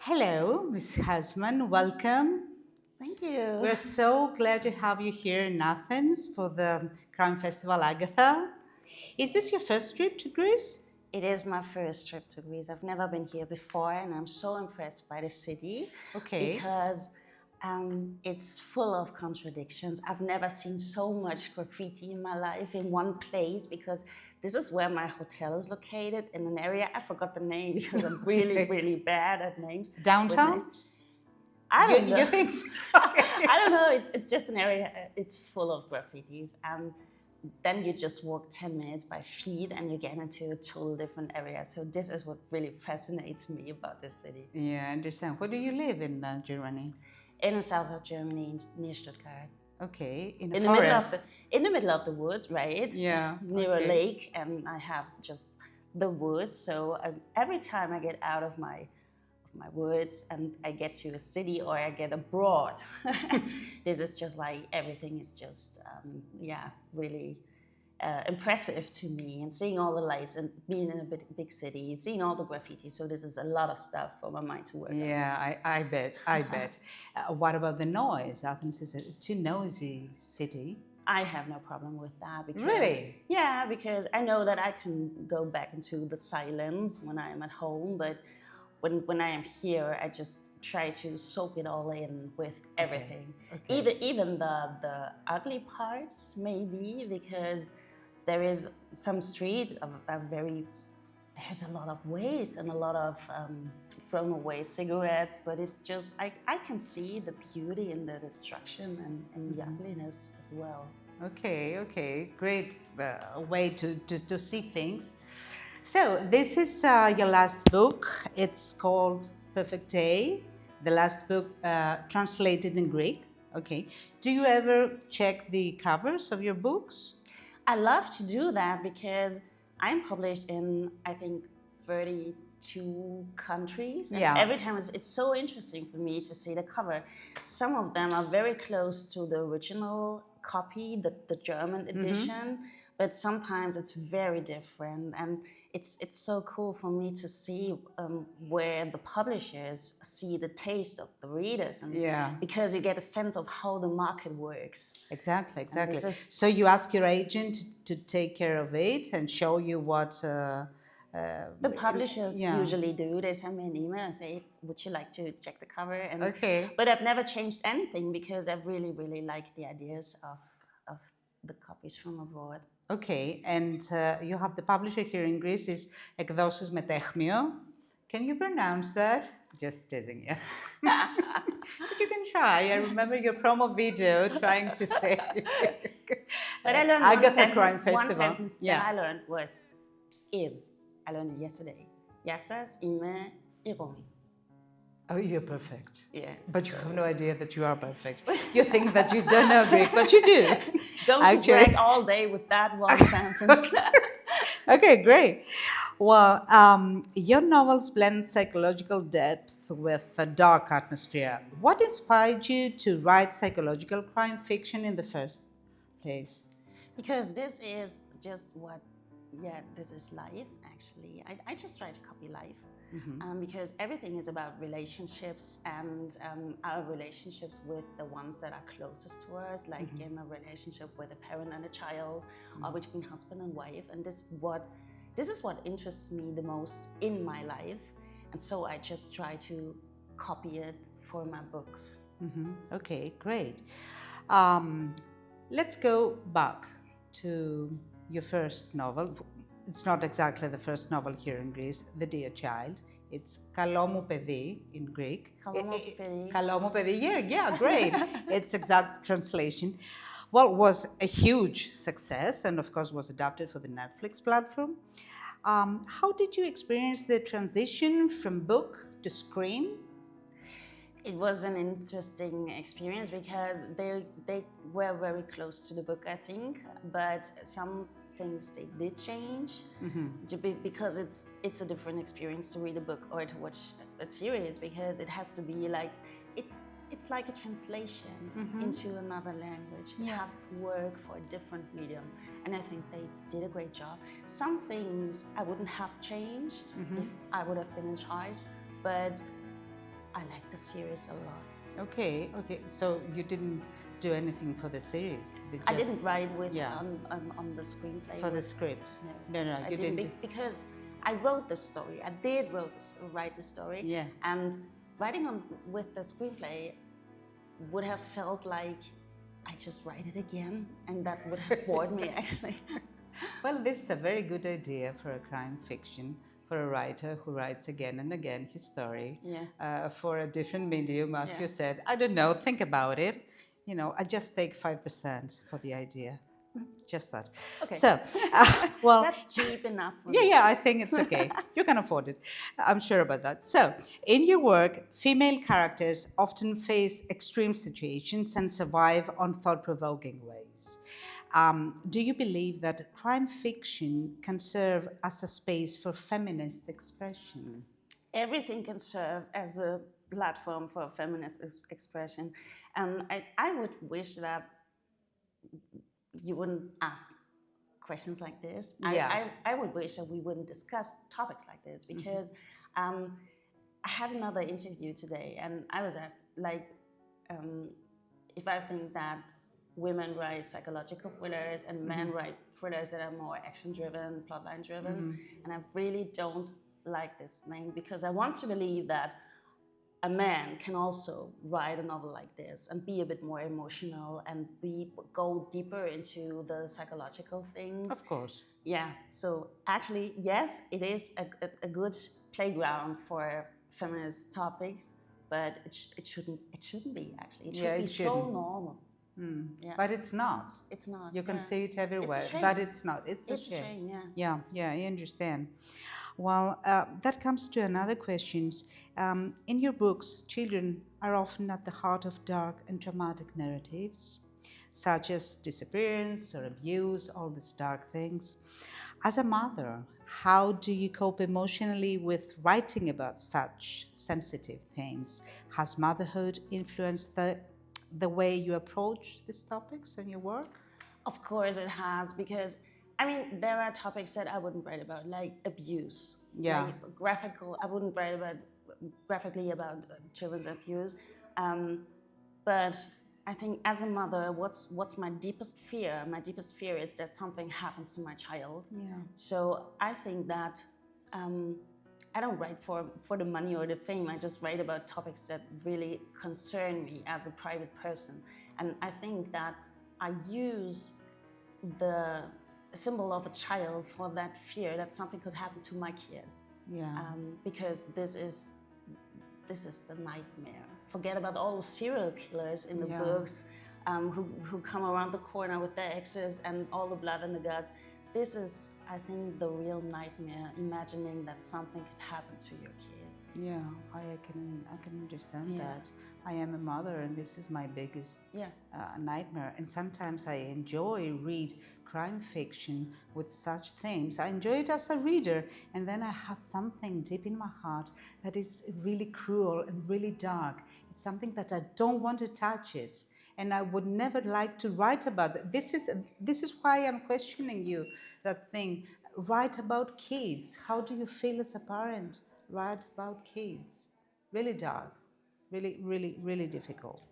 Hello, Ms. Hausmann. Welcome. Thank you. We're so glad to have you here in Athens for the crime festival Agatha. Is this your first trip to Greece? It is my first trip to Greece. I've never been here before, and I'm so impressed by the city because it's full of contradictions. I've never seen so much graffiti in my life in one place because this is where my hotel is located in an area. I forgot the name because I'm really bad at names. Downtown? I don't know. You think so? I don't know. It's just an area. It's full of graffitis, and then you just walk 10 minutes by feet, and you get into a total different area. So this is what really fascinates me about this city. Yeah, I understand. Where do you live in Germany? In the south of Germany, near Stuttgart. Okay, in the forest. In the middle of the woods, right? Yeah. Near a lake, and I have just the woods. So every time I get out of my woods and I get to a city or I get abroad, this is just like everything is just really impressive to me, and seeing all the lights and being in a big city, seeing all the graffiti. So this is a lot of stuff for my mind to work on. Yeah, I bet. What about the noise? Athens is a too noisy city. I have no problem with that. Because, really? Yeah, because I know that I can go back into the silence when I am at home, but when I am here, I just try to soak it all in with everything. Okay. Even the ugly parts, maybe, because there is some streets there's a lot of waste and a lot of thrown away cigarettes, but it's just, I can see the beauty in the destruction and the ugliness as well. Okay, great way to see things. So this is your last book. It's called Perfect Day, the last book translated in Greek. Okay. Do you ever check the covers of your books? I love to do that because I'm published in, I think, 32 countries. And every time it's so interesting for me to see the cover. Some of them are very close to the original copy, the German edition, but sometimes it's very different. And it's so cool for me to see where the publishers see the taste of the readers, and because you get a sense of how the market works. Exactly. So you ask your agent to take care of it and show you what the publishers usually do. They send me an email and say, would you like to check the cover? And, but I've never changed anything because I really like the ideas of the copies from abroad. Okay, and you have the publisher here in Greece is εκδόσεις Μεταίχμιο. Can you pronounce that? Just teasing you. But you can try. I remember your promo video trying to say. But I learned Agatha Crime Festival. One sentence that I learned was, I learned it yesterday. Γεια σας, είμαι η Romy. Oh, you're perfect. Yeah. But you have no idea that you are perfect. You think that you don't know Greek, but you do. Don't brag all day with that one sentence. Okay, great. Well, your novels blend psychological depth with a dark atmosphere. What inspired you to write psychological crime fiction in the first place? Because this is just this is life, actually. I just try to copy life. Because everything is about relationships and our relationships with the ones that are closest to us, like in a relationship with a parent and a child, or between husband and wife. And this is what interests me the most in my life. And so I just try to copy it for my books. Okay, great. Let's go back to your first novel. It's not exactly the first novel here in Greece, The Dear Child. It's Καλό μου παιδί in Greek. Καλό μου παιδί, yeah, great. It's exact translation. Well, it was a huge success and of course was adapted for the Netflix platform. How did you experience the transition from book to screen? It was an interesting experience because they were very close to the book, I think, but some things they did change because it's a different experience to read a book or to watch a series, because it has to be like it's like a translation into another language. It has to work for a different medium, and I think they did a great job. Some things I wouldn't have changed if I would have been in charge, but I like the series a lot. Okay. So you didn't do anything for the series? I didn't write with on the screenplay. For the script? No, you didn't. Because I wrote the story. I did write the story. Yeah. And writing with the screenplay would have felt like I just write it again, and that would have bored me actually. Well, this is a very good idea for a crime fiction, for a writer who writes again and again his story for a different medium, as you said. I don't know, think about it. You know, I just take 5% for the idea. Just that. Okay. So, well, that's cheap enough for me. Yeah, I think it's okay. You can afford it. I'm sure about that. So, in your work, female characters often face extreme situations and survive on thought-provoking ways. Do you believe that crime fiction can serve as a space for feminist expression? Everything can serve as a platform for feminist expression. And I would wish that you wouldn't ask questions like this. I would wish that we wouldn't discuss topics like this, because I had another interview today and I was asked, like, if I think that women write psychological thrillers and men write thrillers that are more action-driven, plotline-driven. And I really don't like this thing, because I want to believe that a man can also write a novel like this and be a bit more emotional and go deeper into the psychological things. Of course. Yeah. So actually, yes, it is a good playground for feminist topics, but it shouldn't be actually. It should be so normal. Yeah. But it's not. It's not. You can see it everywhere. It's a shame. But it's not. It's a shame. Yeah, I understand. Well, that comes to another question. In your books, children are often at the heart of dark and traumatic narratives, such as disappearance or abuse, all these dark things. As a mother, how do you cope emotionally with writing about such sensitive themes? Has motherhood influenced the way you approach these topics in your work? Of course it has, because I mean, there are topics that I wouldn't write about, like abuse. Like I wouldn't write graphically about children's abuse. But I think as a mother, what's my deepest fear? My deepest fear is that something happens to my child. Yeah. So I think that I don't write for the money or the fame. I just write about topics that really concern me as a private person. And I think that I use the symbol of a child for that fear that something could happen to my kid. Because this is the nightmare. Forget about all the serial killers in the books who come around the corner with their exes and all the blood and the guts. This is, I think, the real nightmare, imagining that something could happen to your kid. Yeah, I can understand that. I am a mother, and this is my biggest nightmare. And sometimes I read crime fiction with such themes. I enjoy it as a reader, and then I have something deep in my heart that is really cruel and really dark. It's something that I don't want to touch it, and I would never like to write about it. This is why I'm questioning you, that thing. Write about kids. How do you feel as a parent? Write about kids. Really dark. Really difficult.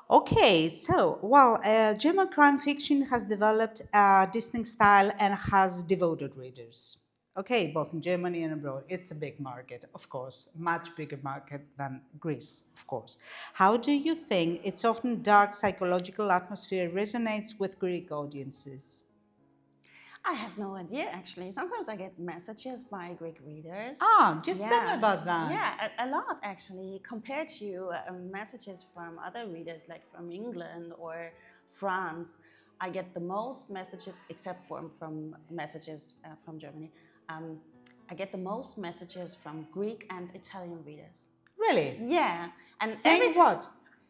Okay, so, well, German crime fiction has developed a distinct style and has devoted readers. Okay, both in Germany and abroad. It's a big market, of course, much bigger market than Greece, of course. How do you think its often dark psychological atmosphere resonates with Greek audiences? I have no idea, actually. Sometimes I get messages by Greek readers. Just tell me about that. Yeah, a lot, actually, compared to messages from other readers, like from England or France. I get the most messages, except from messages from Germany. I get the most messages from Greek and Italian readers. Really? Yeah. And saying what?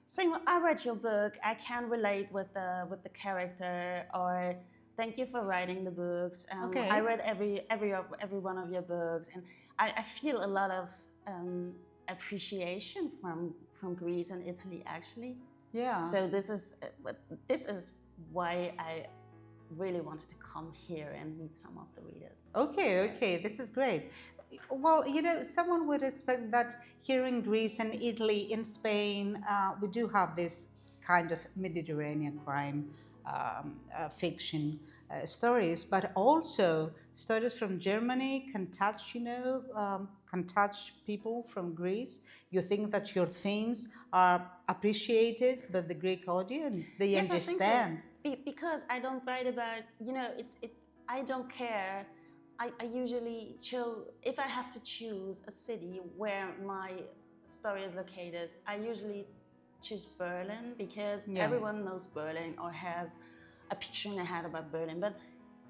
Saying, well, I read your book, I can relate with the character, or thank you for writing the books. I read every one of your books, and I feel a lot of appreciation from Greece and Italy, actually. Yeah. So this is why I really wanted to come here and meet some of the readers. Okay, this is great. Well, someone would expect that here in Greece and Italy, in Spain, we do have this kind of Mediterranean crime fiction stories, but also stories from Germany can touch, can touch people from Greece. You think that your themes are appreciated by the Greek audience? They understand. I think so. Because I don't write about, I don't care. I usually if I have to choose a city where my story is located, I usually choose Berlin because everyone knows Berlin or has a picture in their head about Berlin, but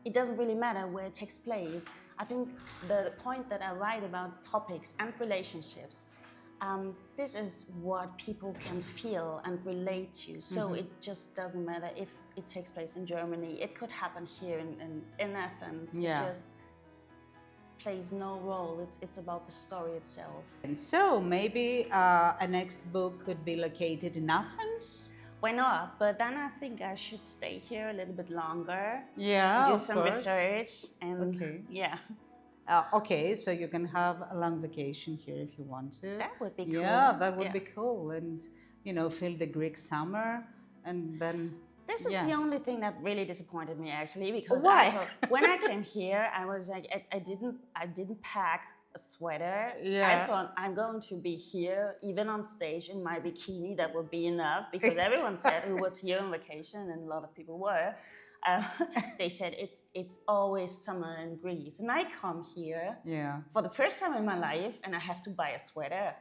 it doesn't really matter where it takes place. I think the point that I write about topics and relationships, this is what people can feel and relate to. So it just doesn't matter if it takes place in Germany. It could happen here in Athens. It just plays no role. It's about the story itself. And so maybe a next book could be located in Athens? Why not? But then I think I should stay here a little bit longer. Yeah, do some research and okay, so you can have a long vacation here if you want to. That would be cool. Yeah, that would be cool. And, feel the Greek summer and then... This is the only thing that really disappointed me, actually, because why? When I came here, I was like, I didn't pack a sweater. I thought I'm going to be here, even on stage in my bikini. That would be enough, because everyone said who was here on vacation, and a lot of people were. They said it's always summer in Greece, and I come here for the first time in my life, and I have to buy a sweater.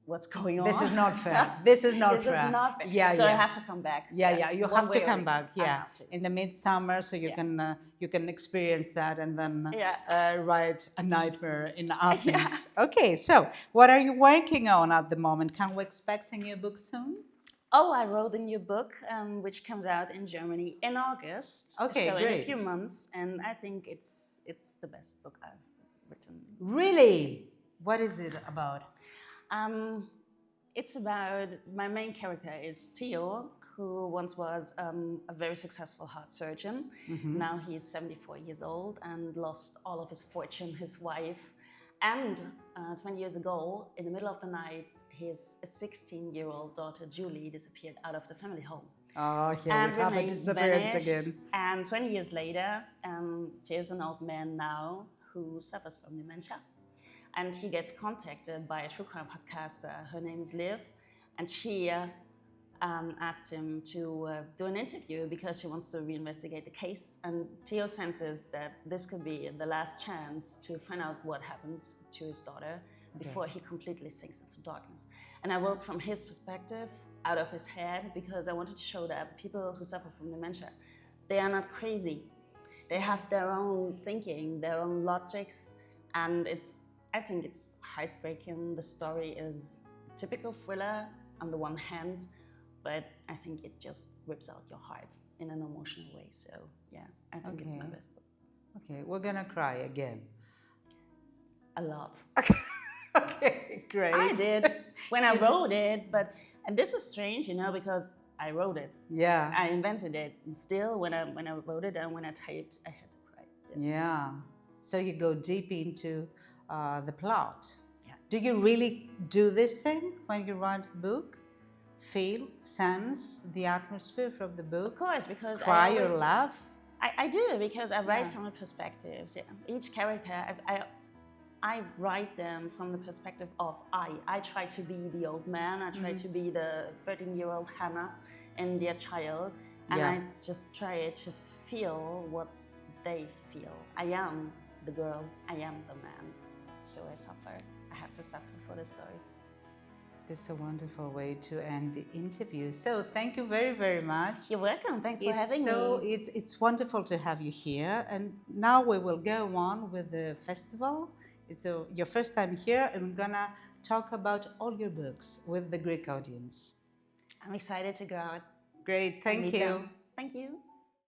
What's going on? This is not fair. This is not fair. Yeah, so I have to come back. Yeah, you have to come back. Yeah, in the midsummer, so you can experience that and then write A Nightmare in Athens. Okay, so what are you working on at the moment? Can we expect a new book soon? Oh, I wrote a new book, which comes out in Germany in August. Okay, so great. In a few months, and I think it's the best book I've written. Really? What is it about? It's about, my main character is Theo, who once was a very successful heart surgeon. Now he's 74 years old and lost all of his fortune, his wife. And 20 years ago, in the middle of the night, his 16-year-old daughter, Julie, disappeared out of the family home. Oh, here we have a disappearance again. And 20 years later, Theo's an old man now who suffers from dementia. And he gets contacted by a true crime podcaster. Her name is Liv, and she asked him to do an interview because she wants to reinvestigate the case. And Theo senses that this could be the last chance to find out what happens to his daughter before he completely sinks into darkness. And I wrote from his perspective, out of his head, because I wanted to show that people who suffer from dementia, they are not crazy. They have their own thinking, their own logics, and I think it's heartbreaking. The story is a typical thriller on the one hand, but I think it just rips out your heart in an emotional way. So yeah, I think it's my best book. Okay, we're gonna cry again. A lot. Okay, great. I did when I wrote it, and this is strange, because I wrote it. Yeah. I invented it. And still, when I wrote it and when I typed, I had to cry. Yeah. So you go deep into the plot. Yeah. Do you really do this thing when you write a book? Feel, sense the atmosphere from the book? Of course, because cry or laugh? I do, because I write from a perspective. So each character, I write them from the perspective of I. I try to be the old man. I try to be the 13-year-old Hannah and their child. And I just try to feel what they feel. I am the girl. I am the man. So I suffer. I have to suffer for the stories. This is a wonderful way to end the interview. So thank you very, very much. You're welcome. Thanks for having me. It's wonderful to have you here. And now we will go on with the festival. It's your first time here, and we're gonna talk about all your books with the Greek audience. I'm excited to go out. Great. Thank you. Thank you.